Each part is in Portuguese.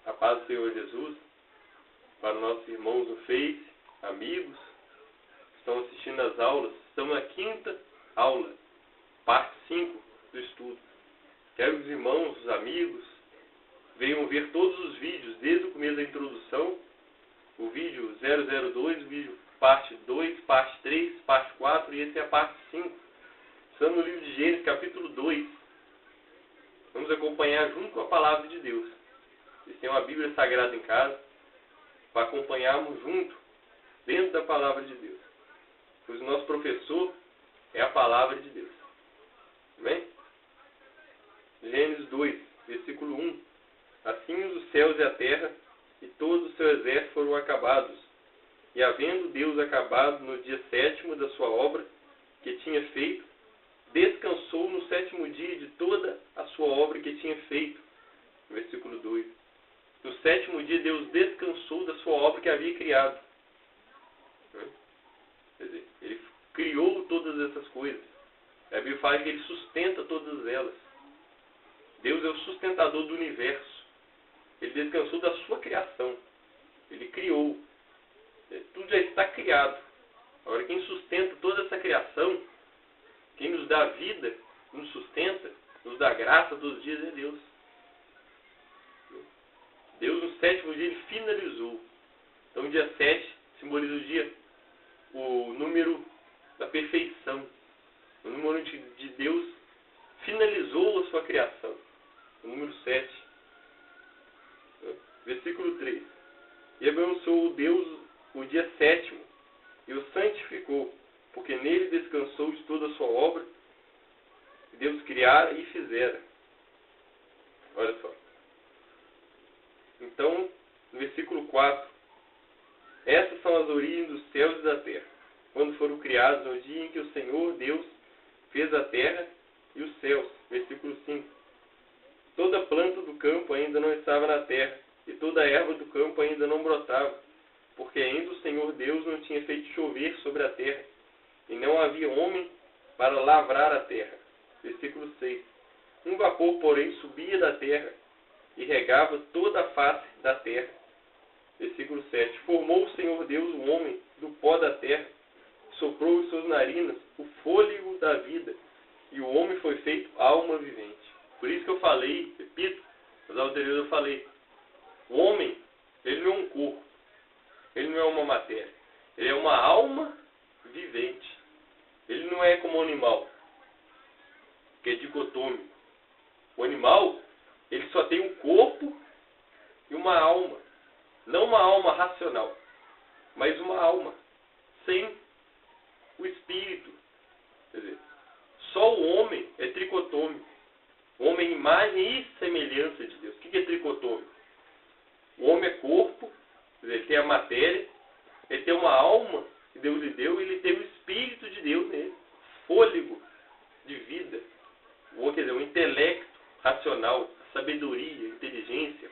A paz do Senhor Jesus, para nossos irmãos no Face, amigos que estão assistindo às aulas. Estamos na quinta aula, parte 5 do estudo. Quero que os irmãos, os amigos, venham ver todos os vídeos, desde o começo da introdução, o vídeo 002, o vídeo parte 2, parte 3, parte 4, e esse é a parte 5. Estamos no livro de Gênesis, capítulo 2. Vamos acompanhar junto com a palavra de Deus. Vocês têm uma Bíblia Sagrada em casa, para acompanharmos junto, dentro da palavra de Deus. Pois o nosso professor é a palavra de Deus. Amém? Gênesis 2, versículo 1. Assim os céus e a terra e todo o seu exército foram acabados. E havendo Deus acabado no dia 7º da sua obra que tinha feito, descansou no 7º dia de toda a sua obra que tinha feito. Versículo 2. No 7º dia Deus descansou da sua obra que havia criado. Quer dizer, Ele criou todas essas coisas. A Bíblia fala que Ele sustenta todas elas. Deus é o sustentador do universo. Ele descansou da sua criação. Ele criou. Tudo já está criado. Agora, quem sustenta toda essa criação, quem nos dá vida, nos sustenta, nos dá graça todos os dias, é Deus. Deus, no 7º dia, Ele finalizou. Então, o dia 7 simboliza o número da perfeição. O número de Deus finalizou a sua criação. O número 7. Versículo 3. E abençoou Deus o dia 7º e o santificou, porque nele descansou de toda a sua obra que Deus criara e fizera. Olha só. Então, no versículo 4. Essas são as origens dos céus e da terra, quando foram criados no dia em que o Senhor Deus fez a terra e os céus. Versículo 5. Toda planta do campo ainda não estava na terra, e toda a erva do campo ainda não brotava, porque ainda o Senhor Deus não tinha feito chover sobre a terra, e não havia homem para lavrar a terra. Versículo 6. Um vapor, porém, subia da terra, e regava toda a face da terra. Versículo 7. Formou o Senhor Deus o homem do pó da terra, soprou em suas narinas o fôlego da vida, e o homem foi feito alma vivente. Por isso que eu falei, repito, nos anteriores eu falei, o homem, ele não é um corpo, ele não é uma matéria, ele é uma alma vivente. Ele não é como um animal, que é dicotômico. O animal, ele só tem um corpo e uma alma. Não uma alma racional, mas uma alma sem o espírito. Quer dizer, só o homem é tricotômico. O homem é imagem e semelhança de Deus. O que é tricotômico? O homem é corpo, quer dizer, ele tem a matéria, ele tem uma alma que Deus lhe deu e ele tem o Espírito de Deus nele. Fôlego de vida. Quer dizer, o intelecto racional, a sabedoria, a inteligência.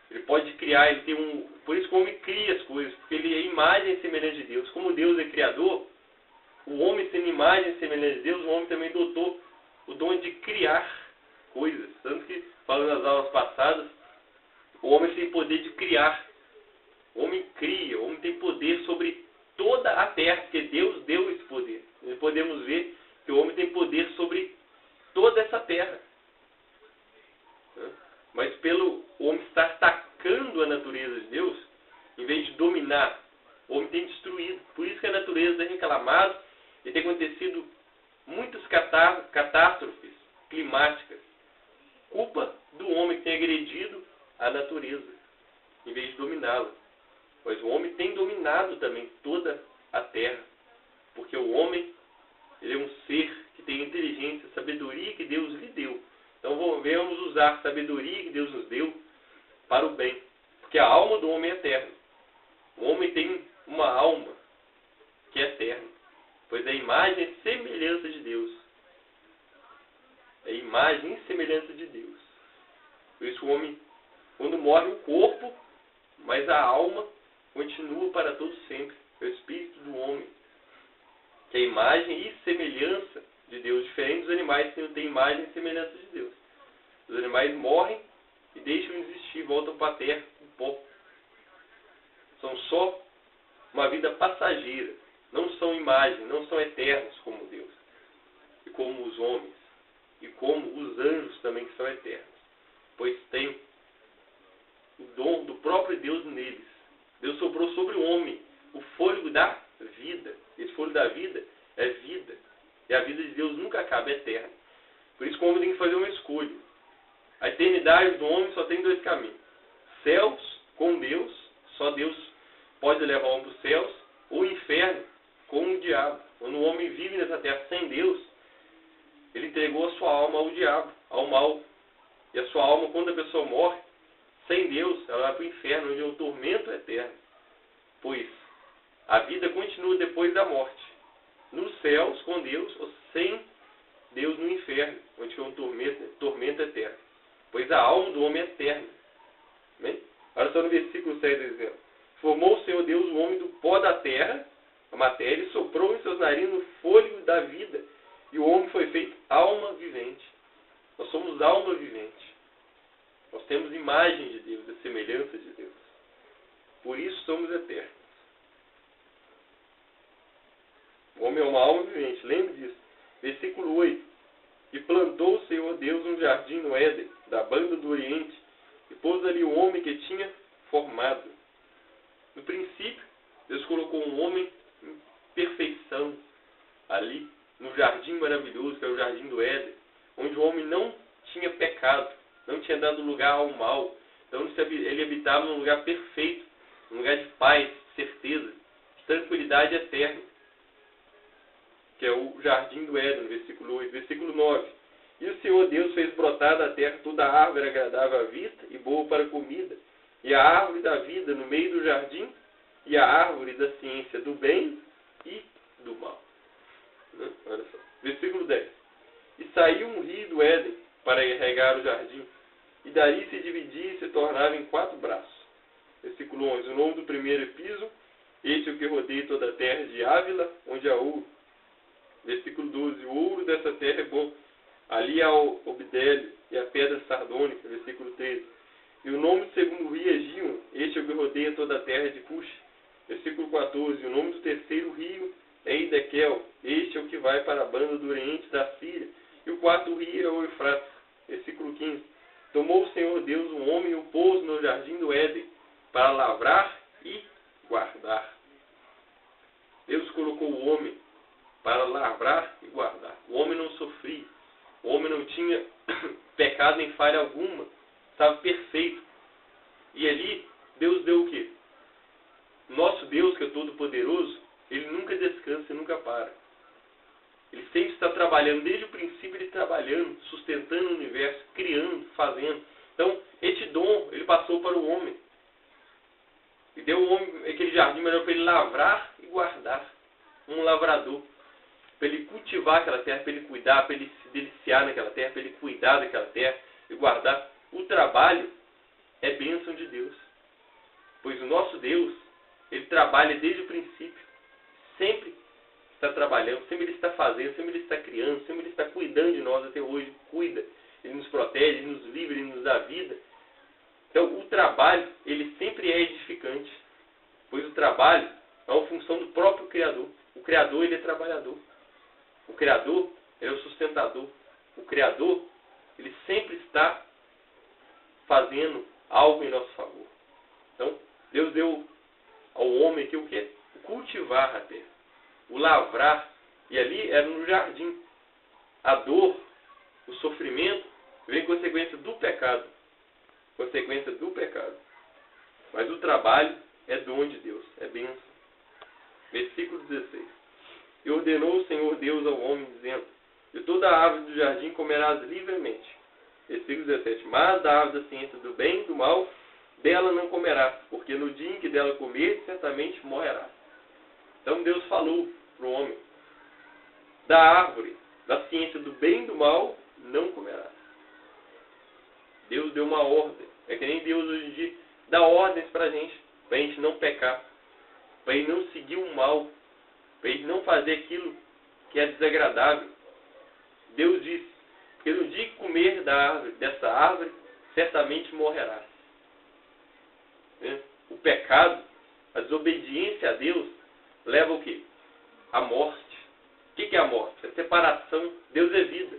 Ele pode criar, ele tem por isso que o homem cria as coisas, porque ele é imagem e semelhança de Deus. Como Deus é criador, o homem sendo imagem e semelhança de Deus, o homem também dotou o dom de criar coisas. Tanto que, falando nas aulas passadas, o homem tem poder de criar. O homem cria, o homem tem poder sobre toda a terra, porque Deus deu esse poder. E podemos ver que o homem tem poder sobre toda essa terra. Mas pelo homem estar atacando a natureza de Deus, em vez de dominar, o homem tem destruído. Por isso que a natureza tem reclamado e tem acontecido muitas catástrofes climáticas. Culpa do homem que tem agredido a natureza, em vez de dominá-la. Mas o homem tem dominado também toda a terra. Porque o homem, ele é um ser que tem inteligência, sabedoria que Deus lhe deu. Então vamos usar a sabedoria que Deus nos deu para o bem. Porque a alma do homem é eterna. O homem tem uma alma que é eterna. Pois é a imagem e semelhança de Deus. É a imagem e semelhança de Deus. Por isso o homem, quando morre o corpo, mas a alma continua para todo sempre. É o espírito do homem, que é a imagem e semelhança de Deus, diferente dos animais que não têm imagem e semelhança de Deus. Os animais morrem e deixam de existir, voltam para a terra, o pó. São só uma vida passageira, não são imagem, não são eternos como Deus, e como os homens, e como os anjos também que são eternos, pois tem o dom do próprio Deus neles. Deus soprou sobre o homem o fôlego da vida. Esse fôlego da vida é vida, e a vida de Deus nunca acaba, é eterna. Por isso que o homem tem que fazer uma escolha. A eternidade do homem só tem dois caminhos: céus com Deus, só Deus pode levar o homem para os céus, ou inferno com o diabo. Quando o homem vive nessa terra sem Deus, ele entregou a sua alma ao diabo, ao mal. E a sua alma, quando a pessoa morre, sem Deus, ela vai para o inferno, onde é o tormento eterno. Pois a vida continua depois da morte. Nos céus com Deus, ou sem Deus no inferno, onde é um tormento eterno. Pois a alma do homem é eterna. Amém? Olha só no versículo 6 dizendo: formou o Senhor Deus o homem do pó da terra, a matéria, e soprou em seus narinos o fôlego da vida, e o homem foi feito alma vivente. Nós somos alma vivente. Nós temos imagem de Deus, a semelhança de Deus. Por isso somos eternos. O homem é uma alma vivente, lembre disso. Versículo 8: e plantou o Senhor Deus um jardim no Éden, da banda do Oriente, e pôs ali o homem que tinha formado. No princípio, Deus colocou um homem em perfeição, ali, no jardim maravilhoso, que é o jardim do Éden, onde o homem não tinha pecado, não tinha dado lugar ao mal. Então ele habitava num lugar perfeito, num lugar de paz, de certeza, de tranquilidade eterna, que é o jardim do Éden, versículo 8. Versículo 9: e o Senhor Deus fez brotar da terra toda a árvore agradável à vista e boa para a comida, e a árvore da vida no meio do jardim, e a árvore da ciência do bem e do mal. Olha só. Versículo 10: e saiu um rio do Éden para regar o jardim, e dali se dividia e se tornava em 4 braços. Versículo 11: o nome do primeiro é Piso, este é o que rodeia toda a terra de Ávila, onde há ouro. Versículo 12: o ouro dessa terra é bom, ali há o obdélio e a pedra sardônica. Versículo 13: e o nome do segundo rio é Gíon, este é o que rodeia toda a terra de Cush. Versículo 14: o nome do terceiro rio é Idequel, este é o que vai para a banda do Oriente da Síria. E o quarto rio é o Eufrates. Versículo 15: tomou o Senhor Deus um homem e o pôs no jardim do Éden, para lavrar e guardar. Deus colocou o homem para lavrar e guardar. O homem não sofria, o homem não tinha pecado em falha alguma, estava perfeito. E ali, Deus deu o quê? Nosso Deus, que é todo poderoso, Ele nunca descansa e nunca para. Ele sempre está trabalhando, desde o princípio Ele trabalhando, sustentando o universo, criando, fazendo. Então, este dom, Ele passou para o homem. E deu ao homem aquele jardim melhor para ele lavrar e guardar. Um lavrador. Para ele cultivar aquela terra, para ele cuidar, para ele se deliciar naquela terra, para ele cuidar daquela terra e guardar. O trabalho é bênção de Deus. Pois o nosso Deus, Ele trabalha desde o princípio. Sempre está trabalhando, sempre Ele está fazendo, sempre Ele está criando, sempre Ele está cuidando de nós até hoje. Cuida, Ele nos protege, Ele nos livra, Ele nos dá vida. Então o trabalho, ele sempre é edificante. Pois o trabalho é uma função do próprio Criador. O Criador, ele é trabalhador. O Criador, ele é o sustentador. O Criador, ele sempre está fazendo algo em nosso favor. Então, Deus deu ao homem aqui o quê? O cultivar a terra. O lavrar. E ali era no jardim. A dor, o sofrimento, vem consequência do pecado. Consequência do pecado. Mas o trabalho é dom de Deus. É bênção. Versículo 16. E ordenou o Senhor Deus ao homem, dizendo: de toda a árvore do jardim comerás livremente. Versículo 17. Mas da árvore da ciência do bem e do mal, dela não comerás, porque no dia em que dela comer, certamente morrerás. Então Deus falou para o homem: da árvore da ciência do bem e do mal, não comerás. Deus deu uma ordem. É que nem Deus hoje em dia dá ordens para a gente não pecar, para a gente não seguir o mal, para a gente não fazer aquilo que é desagradável. Deus disse: porque no dia que comer dessa árvore, certamente morrerás. O pecado, a desobediência a Deus, leva o quê? A morte. O que é a morte? É separação. Deus é vida.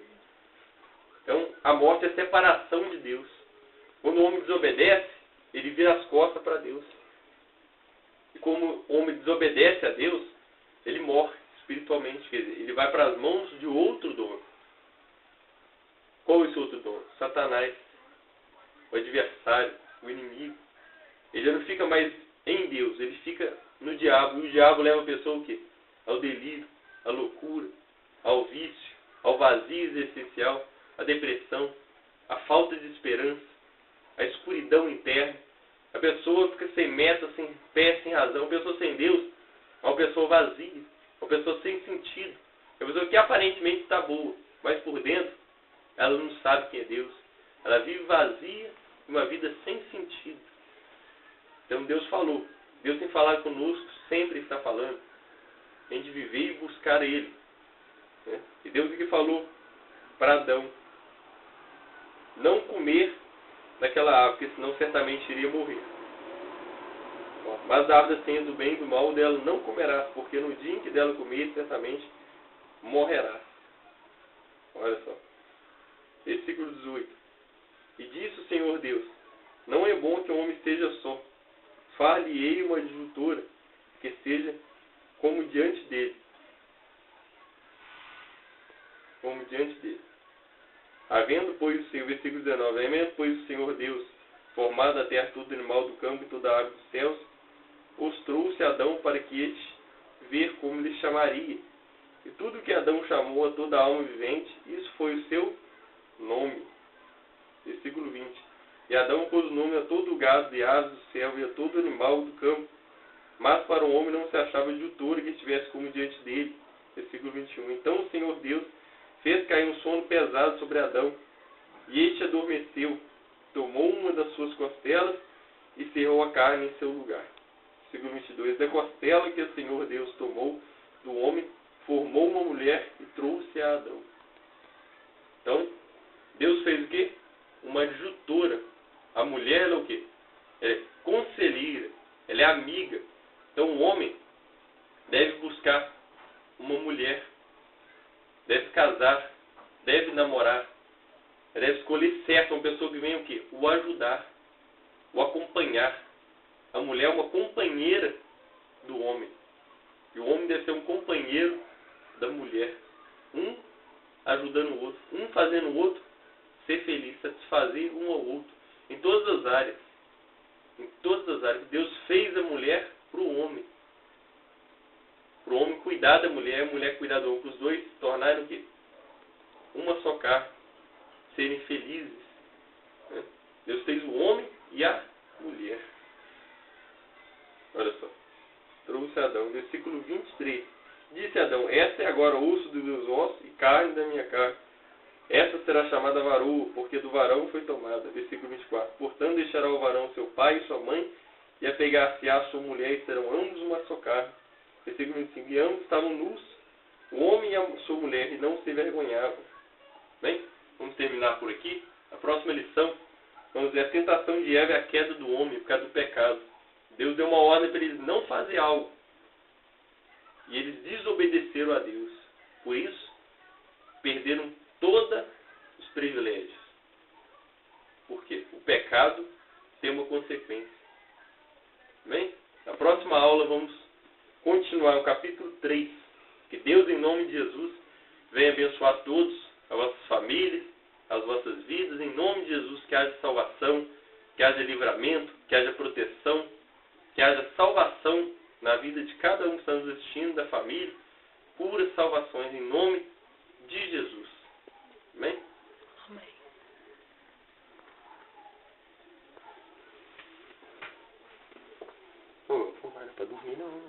Então, a morte é separação de Deus. Quando o homem desobedece, ele vira as costas para Deus. E como o homem desobedece a Deus, ele morre espiritualmente. Quer dizer, ele vai para as mãos de outro dono. Qual é esse outro dono? Satanás. O adversário, o inimigo. Ele já não fica mais em Deus, ele fica no diabo. E o diabo leva a pessoa o quê? Ao delírio, à loucura, ao vício, ao vazio existencial, à depressão, à falta de esperança, à escuridão interna. A pessoa fica sem meta, sem pé, sem razão. A pessoa sem Deus é uma pessoa vazia, uma pessoa sem sentido. É uma pessoa que aparentemente está boa, mas por dentro ela não sabe quem é Deus. Ela vive vazia, uma vida sem sentido. Então Deus falou. Deus tem falado conosco, sempre está falando. A gente viver e buscar Ele. E Deus o que falou para Adão? Não comer daquela árvore, porque senão certamente iria morrer. Mas da árvore da ciência do bem e do mal dela não comerás, porque no dia em que dela comer, certamente morrerás. Olha só. Versículo 18. E disse o Senhor Deus: não é bom que o homem esteja só. Far-lhe-ei uma adjutora, que seja como diante dele. Como diante dele. Havendo, pois, o Senhor, versículo 19, havendo, pois, o Senhor Deus, formado a terra, todo animal do campo e toda a ave dos céus, os trouxe a Adão para que este ver como lhe chamaria. E tudo que Adão chamou a toda a alma vivente, isso foi o seu nome. Versículo 20. E Adão pôs o nome a todo o gado e aves do céu e a todo animal do campo. Mas para o homem não se achava adjutora que estivesse como diante dele. Versículo 21. Então o Senhor Deus fez cair um sono pesado sobre Adão. E este adormeceu. Tomou uma das suas costelas e cerrou a carne em seu lugar. Versículo 22. Da costela que o Senhor Deus tomou do homem, formou uma mulher e trouxe a Adão. Então, Deus fez o quê? Uma adjutora. A mulher ela é o quê? Ela é conselheira. Ela é amiga. Então, o homem deve buscar uma mulher. Deve casar. Deve namorar. Deve escolher certo uma pessoa que venha o quê? O ajudar. O acompanhar. A mulher é uma companheira do homem. E o homem deve ser um companheiro da mulher. Um ajudando o outro. Um fazendo o outro ser feliz. Satisfazer um ao outro. Em todas as áreas. Em todas as áreas. Deus fez a mulher para o homem. Para o homem cuidar da mulher, a mulher cuidar do homem. Para os dois se tornarem o quê? Uma só carne. Serem felizes. Deus fez o homem e a mulher. Olha só. Trouxe Adão. Versículo 23. Disse Adão: esta é agora osso dos meus ossos e carne da minha carne. Esta será chamada varoa, porque do varão foi tomada. Versículo 24. Portanto, deixará o varão seu pai e sua mãe, e apegar-se-á a sua mulher, e serão ambos uma só carne. Versículo 25. E ambos estavam nus, o homem e a sua mulher, e não se envergonhavam. Bem, vamos terminar por aqui. A próxima lição, vamos ver a tentação de Eva e a queda do homem, por causa do pecado. Deus deu uma ordem para eles não fazer algo. E eles desobedeceram a Deus. Por isso, perderam todos os privilégios. Porque o pecado tem uma consequência. Bem? Na próxima aula vamos continuar o capítulo 3. Que Deus, em nome de Jesus, venha abençoar todos, as vossas famílias, as vossas vidas. Em nome de Jesus, que haja salvação, que haja livramento, que haja proteção, que haja salvação na vida de cada um que está nos assistindo, da família. Puras salvações em nome de Jesus. Amém? Amém. Pô, não era para dormir não.